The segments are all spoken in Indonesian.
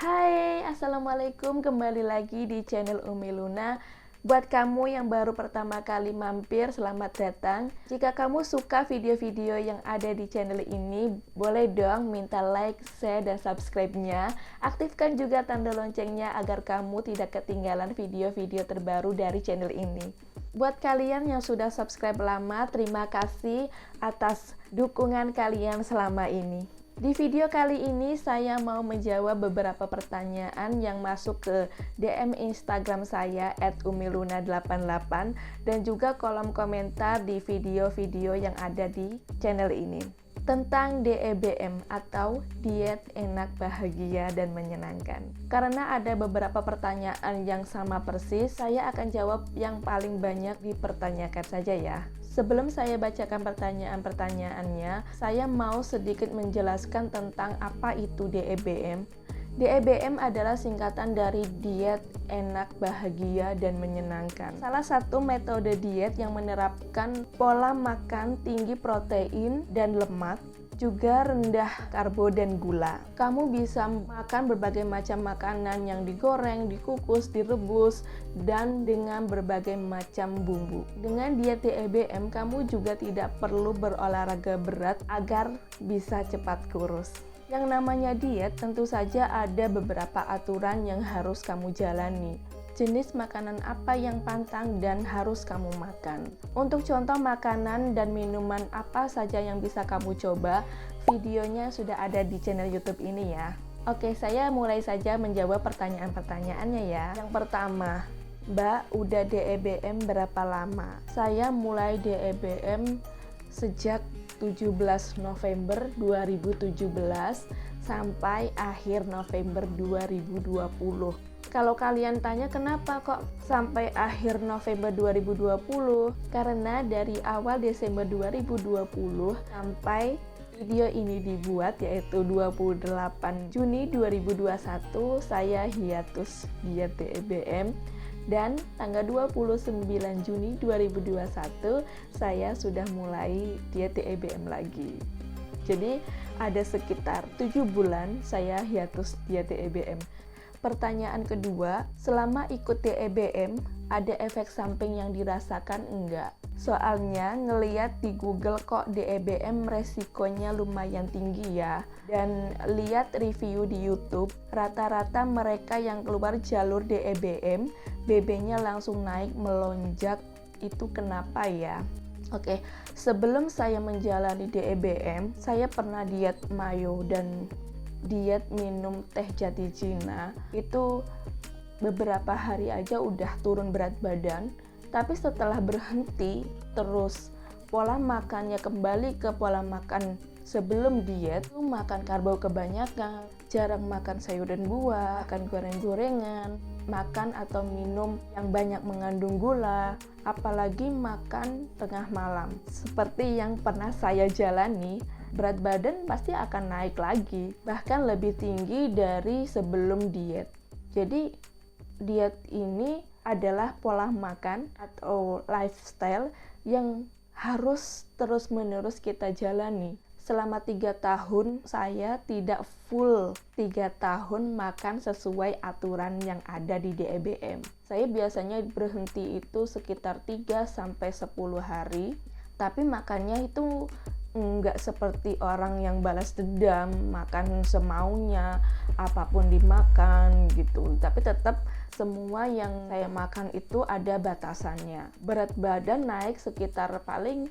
Hai, Assalamualaikum, kembali lagi di channel Umi Luna. Buat kamu yang baru pertama kali mampir, selamat datang. Jika kamu suka video-video yang ada di channel ini, boleh dong minta like, share, dan subscribe-nya. Aktifkan juga tanda loncengnya agar kamu tidak ketinggalan video-video terbaru dari channel ini. Buat kalian yang sudah subscribe lama, terima kasih atas dukungan kalian selama ini. Di video kali ini saya mau menjawab beberapa pertanyaan yang masuk ke DM Instagram saya @umiluna88 dan juga kolom komentar di video-video yang ada di channel ini tentang DEBM atau diet enak, bahagia, dan menyenangkan. Karena ada beberapa pertanyaan yang sama persis, saya akan jawab yang paling banyak dipertanyakan saja ya. Sebelum saya bacakan pertanyaan-pertanyaannya, saya mau sedikit menjelaskan tentang apa itu DEBM. DEBM adalah singkatan dari diet enak, bahagia, dan menyenangkan. Salah satu metode diet yang menerapkan pola makan tinggi protein dan lemak, juga rendah karbo dan gula. Kamu bisa makan berbagai macam makanan yang digoreng, dikukus, direbus, dan dengan berbagai macam bumbu. Dengan diet DEBM, kamu juga tidak perlu berolahraga berat agar bisa cepat kurus. Yang namanya diet tentu saja ada beberapa aturan yang harus kamu jalani. Jenis makanan apa yang pantang dan harus kamu makan. Untuk contoh makanan dan minuman apa saja yang bisa kamu coba, videonya sudah ada di channel YouTube ini ya. Oke, saya mulai saja menjawab pertanyaan-pertanyaannya ya. Yang pertama, Mbak, udah DEBM berapa lama? Saya mulai DEBM sejak 17 November 2017 sampai akhir November 2020. Kalau kalian tanya kenapa kok sampai akhir November 2020? Karena dari awal Desember 2020 sampai video ini dibuat yaitu 28 Juni 2021 saya hiatus diet DEBM. Dan tanggal 29 Juni 2021 saya sudah mulai diet DEBM lagi. Jadi ada sekitar 7 bulan saya hiatus diet DEBM. Pertanyaan kedua, selama ikut DEBM ada efek samping yang dirasakan enggak? Soalnya ngeliat di Google kok DEBM resikonya lumayan tinggi ya. Dan lihat review di YouTube, rata-rata mereka yang keluar jalur DEBM, BB-nya langsung naik melonjak. Itu kenapa ya? Oke, sebelum saya menjalani DEBM, saya pernah diet mayo dan diet minum teh jati Cina. Itu beberapa hari aja udah turun berat badan. Tapi setelah berhenti, terus pola makannya kembali ke pola makan sebelum diet, makan karbo kebanyakan, jarang makan sayur dan buah, makan goreng-gorengan, makan atau minum yang banyak mengandung gula, apalagi makan tengah malam. Seperti yang pernah saya jalani, berat badan pasti akan naik lagi, bahkan lebih tinggi dari sebelum diet. Jadi diet ini adalah pola makan atau lifestyle yang harus terus-menerus kita jalani. Selama 3 tahun saya tidak full 3 tahun makan sesuai aturan yang ada di DEBM. Saya biasanya berhenti itu sekitar 3-10 hari, tapi makannya itu nggak seperti orang yang balas dendam, makan semaunya, apapun dimakan gitu. Tapi tetap semua yang saya makan itu ada batasannya. Berat badan naik sekitar paling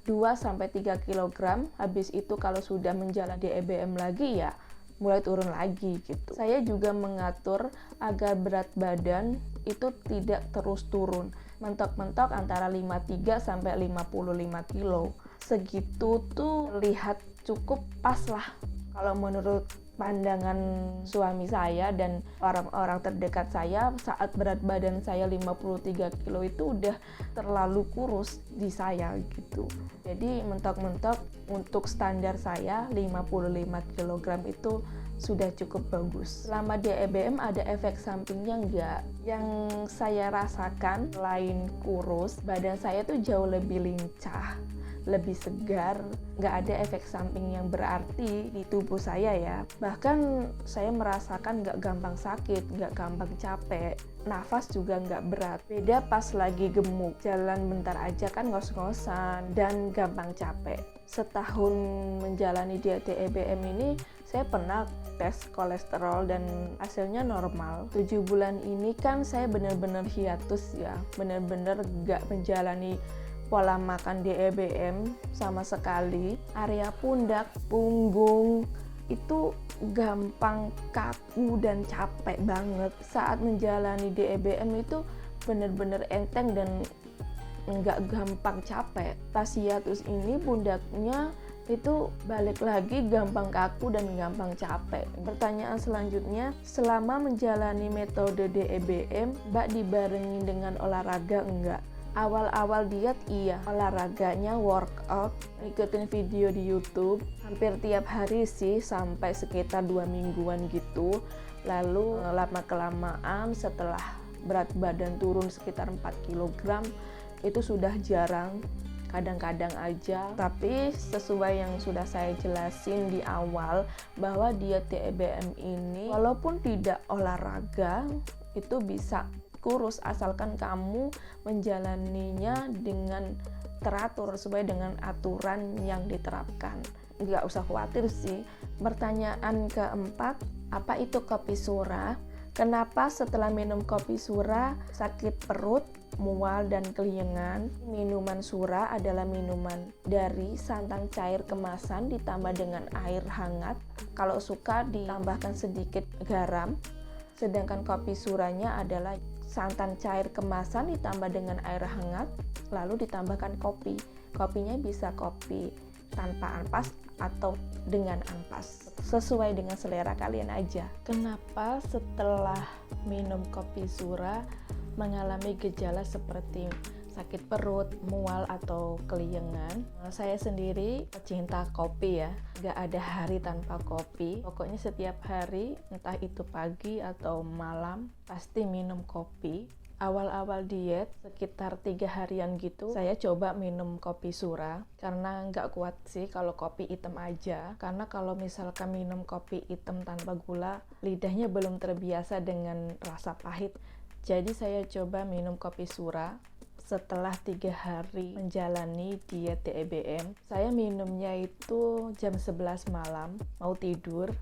2-3 kg. Habis itu kalau sudah menjalani DEBM lagi ya mulai turun lagi gitu. Saya juga mengatur agar berat badan itu tidak terus turun. Mentok-mentok antara 53 sampai 55 kilo. Segitu tuh lihat cukup pas lah kalau menurut pandangan suami saya dan orang-orang terdekat saya. Saat berat badan saya 53 kilo itu udah terlalu kurus di saya gitu. Jadi mentok-mentok untuk standar saya 55 kg itu sudah cukup bagus. Selama DEBM ada efek sampingnya enggak? Yang saya rasakan selain kurus, badan saya tuh jauh lebih lincah. lebih segar, nggak ada efek samping yang berarti di tubuh saya ya. Bahkan saya merasakan nggak gampang sakit, nggak gampang capek, nafas juga nggak berat. Beda pas lagi gemuk, jalan bentar aja kan ngos-ngosan dan gampang capek. Setahun menjalani diet DEBM ini, saya pernah tes kolesterol dan hasilnya normal. 7 bulan ini kan saya benar-benar hiatus ya, benar-benar nggak menjalani pola makan DEBM sama sekali. Area pundak, punggung itu gampang kaku dan capek banget. Saat menjalani DEBM itu benar-benar enteng dan nggak gampang capek. Pas hiatus ini pundaknya itu balik lagi gampang kaku dan gampang capek. Pertanyaan selanjutnya, selama menjalani metode DEBM, Mbak dibarengi dengan olahraga enggak? Awal-awal diet iya, olahraganya workout, ikutin video di YouTube hampir tiap hari sih sampai sekitar 2 mingguan gitu. Lalu lama-kelamaan setelah berat badan turun sekitar 4 kg itu sudah jarang, kadang-kadang aja. Tapi sesuai yang sudah saya jelasin di awal, bahwa diet DEBM ini walaupun tidak olahraga itu bisa kurus asalkan kamu menjalaninya dengan teratur sesuai dengan aturan yang diterapkan. Nggak usah khawatir sih. Pertanyaan keempat, apa itu kopi surah? Kenapa setelah minum kopi surah sakit perut, mual, dan kelingan? Minuman surah adalah minuman dari santan cair kemasan ditambah dengan air hangat. Kalau suka ditambahkan sedikit garam. Sedangkan kopi surahnya adalah santan cair kemasan ditambah dengan air hangat, lalu ditambahkan kopi. Kopinya bisa kopi tanpa ampas atau dengan ampas, sesuai dengan selera kalian aja. Kenapa setelah minum kopi surah mengalami gejala seperti sakit perut, mual, atau keliengan? Saya sendiri pecinta kopi ya, gak ada hari tanpa kopi. Pokoknya setiap hari, entah itu pagi atau malam, pasti minum kopi. Awal-awal diet, sekitar 3 harian gitu, saya coba minum kopi surah. Karena nggak kuat sih kalau kopi hitam aja. Karena kalau misalkan minum kopi hitam tanpa gula, lidahnya belum terbiasa dengan rasa pahit. Jadi saya coba minum kopi surah. Setelah 3 hari menjalani diet DEBM, saya minumnya itu jam 11 malam, mau tidur.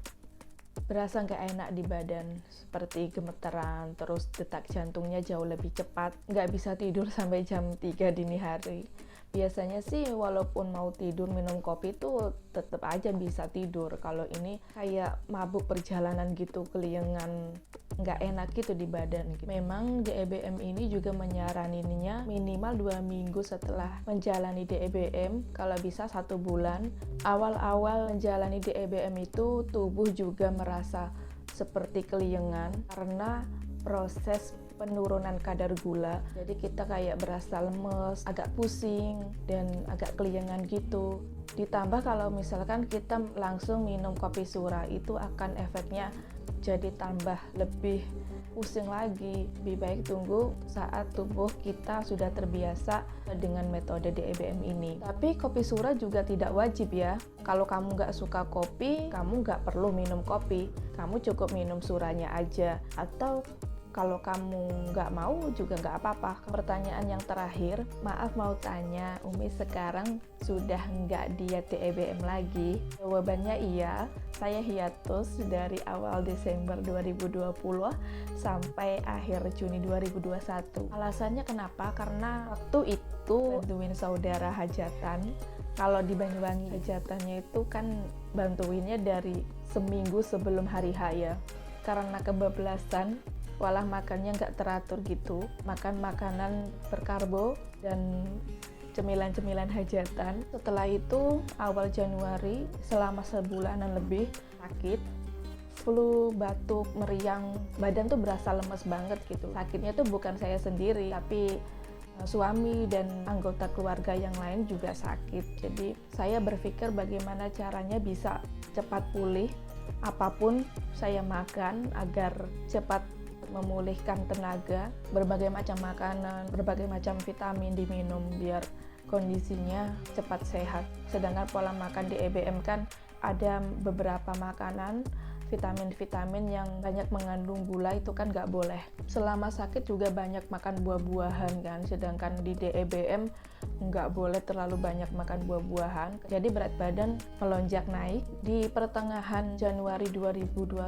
Berasa nggak enak di badan, seperti gemeteran, terus detak jantungnya jauh lebih cepat, nggak bisa tidur sampai jam 3 dini hari. Biasanya sih walaupun mau tidur minum kopi tuh tetap aja bisa tidur. Kalau ini kayak mabuk perjalanan gitu, keliengan, nggak enak gitu di badan gitu. Memang DEBM ini juga menyaraninya minimal 2 minggu setelah menjalani DEBM, kalau bisa 1 bulan. Awal-awal menjalani DEBM itu tubuh juga merasa seperti keliengan karena proses penurunan kadar gula. Jadi kita kayak berasa lemes, agak pusing, dan agak keliengan gitu. Ditambah kalau misalkan kita langsung minum kopi surah, itu akan efeknya jadi tambah lebih pusing lagi. Lebih baik tunggu saat tubuh kita sudah terbiasa dengan metode DEBM ini. Tapi kopi surah juga tidak wajib ya. Kalau kamu nggak suka kopi, kamu nggak perlu minum kopi. Kamu cukup minum surahnya aja. Atau kalau kamu nggak mau juga nggak apa-apa. Pertanyaan yang terakhir, maaf mau tanya, Umi sekarang sudah nggak diet DEBM lagi? Jawabannya iya, saya hiatus dari awal Desember 2020 sampai akhir Juni 2021. Alasannya kenapa? Karena waktu itu bantuin saudara hajatan. Kalau di Banyuwangi hajatannya itu kan bantuinnya dari seminggu sebelum hari H ya. Karena kebablasan, pola makannya nggak teratur gitu, makan makanan berkarbo dan cemilan-cemilan hajatan. Setelah itu awal Januari selama sebulanan lebih sakit, flu, batuk, meriang, badan tuh berasa lemes banget gitu. Sakitnya tuh bukan saya sendiri, tapi suami dan anggota keluarga yang lain juga sakit. Jadi saya berpikir bagaimana caranya bisa cepat pulih, apapun saya makan agar cepat memulihkan tenaga. Berbagai macam makanan, berbagai macam vitamin diminum biar kondisinya cepat sehat. Sedangkan pola makan DEBM kan ada beberapa makanan, vitamin-vitamin yang banyak mengandung gula itu kan nggak boleh. Selama sakit juga banyak makan buah-buahan kan, sedangkan di DEBM nggak boleh terlalu banyak makan buah-buahan. Jadi berat badan melonjak naik. Di pertengahan Januari 2021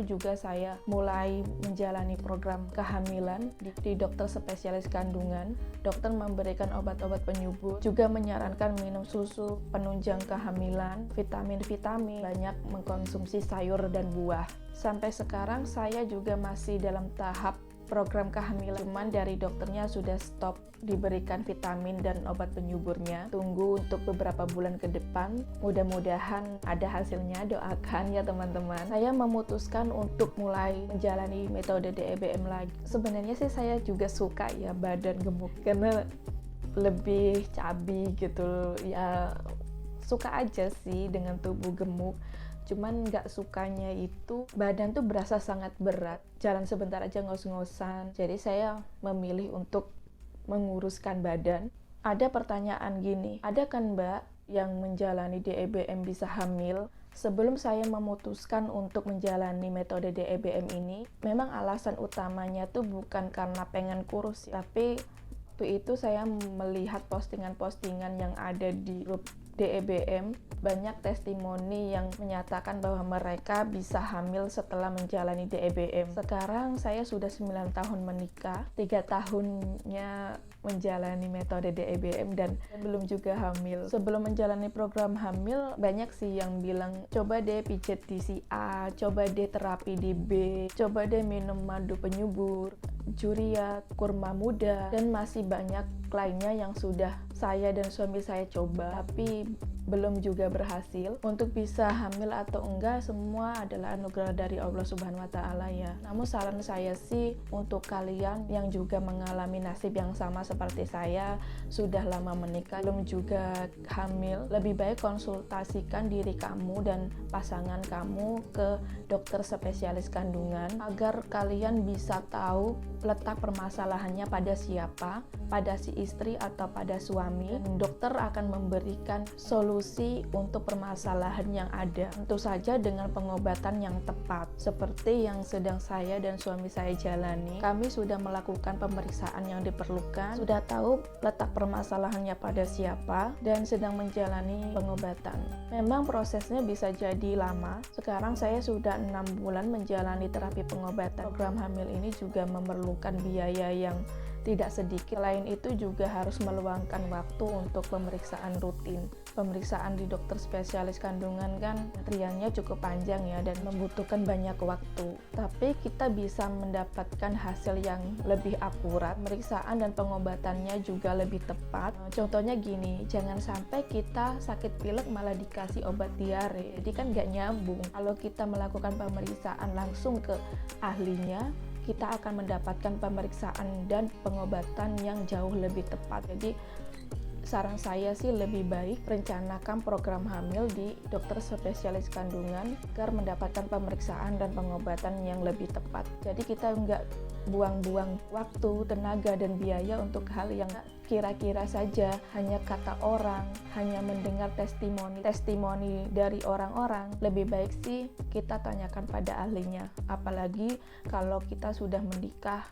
juga saya mulai menjalani program kehamilan di dokter spesialis kandungan. Dokter memberikan obat-obat penyubur, juga menyarankan minum susu penunjang kehamilan, vitamin-vitamin, banyak mengkonsumsi sayur dan buah. Sampai sekarang saya juga masih dalam tahap program kehamilan, cuman dari dokternya sudah stop diberikan vitamin dan obat penyuburnya. Tunggu untuk beberapa bulan ke depan, mudah-mudahan ada hasilnya, doakan ya teman-teman. Saya memutuskan untuk mulai menjalani metode DEBM lagi. Sebenarnya sih saya juga suka ya badan gemuk, karena lebih cabi gitu ya, suka aja sih dengan tubuh gemuk. Cuman nggak sukanya itu badan tuh berasa sangat berat, jalan sebentar aja ngos-ngosan. Jadi saya memilih untuk menguruskan badan. Ada pertanyaan gini, ada kan Mbak yang menjalani DEBM bisa hamil? Sebelum saya memutuskan untuk menjalani metode DEBM ini, memang alasan utamanya tuh bukan karena pengen kurus, tapi itu saya melihat postingan-postingan yang ada di grup DEBM, banyak testimoni yang menyatakan bahwa mereka bisa hamil setelah menjalani DEBM. Sekarang saya sudah 9 tahun menikah, 3 tahunnya menjalani metode DEBM dan belum juga hamil. Sebelum menjalani program hamil, banyak sih yang bilang, coba deh pijat di si A, coba deh terapi di B, coba deh minum madu penyubur, juriat, kurma muda, dan masih banyak lainnya yang sudah saya dan suami saya coba, tapi belum juga berhasil. Untuk bisa hamil atau enggak, semua adalah anugerah dari Allah Subhanahu wa Ta'ala ya. Namun saran saya sih untuk kalian yang juga mengalami nasib yang sama seperti saya, sudah lama menikah, belum juga hamil, lebih baik konsultasikan diri kamu dan pasangan kamu ke dokter spesialis kandungan agar kalian bisa tahu letak permasalahannya pada siapa, pada si istri atau pada suami. Dan dokter akan memberikan solusi untuk permasalahan yang ada, tentu saja dengan pengobatan yang tepat seperti yang sedang saya dan suami saya jalani. Kami sudah melakukan pemeriksaan yang diperlukan, sudah tahu letak permasalahannya pada siapa, dan sedang menjalani pengobatan. Memang prosesnya bisa jadi lama. Sekarang saya sudah 6 bulan menjalani terapi pengobatan. Program hamil ini juga memerlukan biaya yang tidak sedikit. Selain itu juga harus meluangkan waktu untuk pemeriksaan rutin. Pemeriksaan di dokter spesialis kandungan kan antriannya cukup panjang ya dan membutuhkan banyak waktu. Tapi kita bisa mendapatkan hasil yang lebih akurat. Pemeriksaan dan pengobatannya juga lebih tepat. Contohnya gini, jangan sampai kita sakit pilek malah dikasih obat diare. Jadi kan nggak nyambung. Kalau kita melakukan pemeriksaan langsung ke ahlinya, kita akan mendapatkan pemeriksaan dan pengobatan yang jauh lebih tepat. Jadi saran saya sih lebih baik rencanakan program hamil di dokter spesialis kandungan agar mendapatkan pemeriksaan dan pengobatan yang lebih tepat. Jadi kita nggak buang-buang waktu, tenaga, dan biaya untuk hal yang kira-kira saja, hanya kata orang, hanya mendengar testimoni dari orang-orang. Lebih baik sih kita tanyakan pada ahlinya, apalagi kalau kita sudah menikah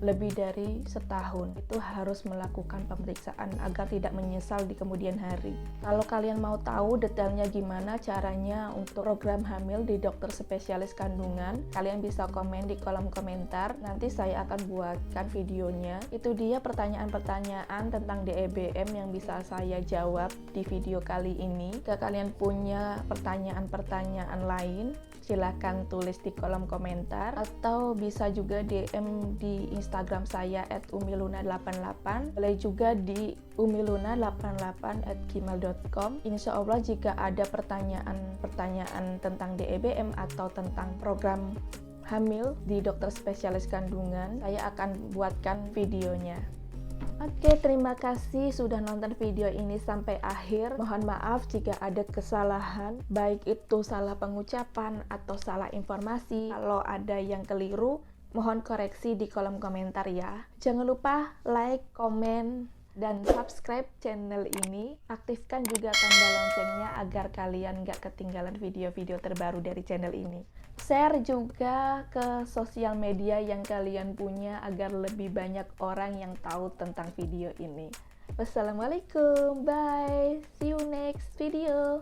lebih dari setahun, itu harus melakukan pemeriksaan agar tidak menyesal di kemudian hari. Kalau kalian mau tahu detailnya gimana caranya untuk program hamil di dokter spesialis kandungan, kalian bisa komen di kolom komentar, nanti saya akan buatkan videonya. Itu dia pertanyaan-pertanyaan tentang DEBM yang bisa saya jawab di video kali ini. Jika kalian punya pertanyaan-pertanyaan lain, silahkan tulis di kolom komentar atau bisa juga DM di Instagram saya @umiluna88. Boleh juga di umiluna88@gmail.com. Insya Allah jika ada pertanyaan tentang DEBM atau tentang program hamil di dokter spesialis kandungan, saya akan buatkan videonya. Oke, terima kasih sudah nonton video ini sampai akhir. Mohon maaf jika ada kesalahan, baik itu salah pengucapan atau salah informasi. Kalau ada yang keliru, mohon koreksi di kolom komentar ya. Jangan lupa like, komen, dan subscribe channel ini. Aktifkan juga tanda loncengnya agar kalian gak ketinggalan video-video terbaru dari channel ini. Share juga ke sosial media yang kalian punya agar lebih banyak orang yang tahu tentang video ini. Wassalamualaikum, bye, see you next video.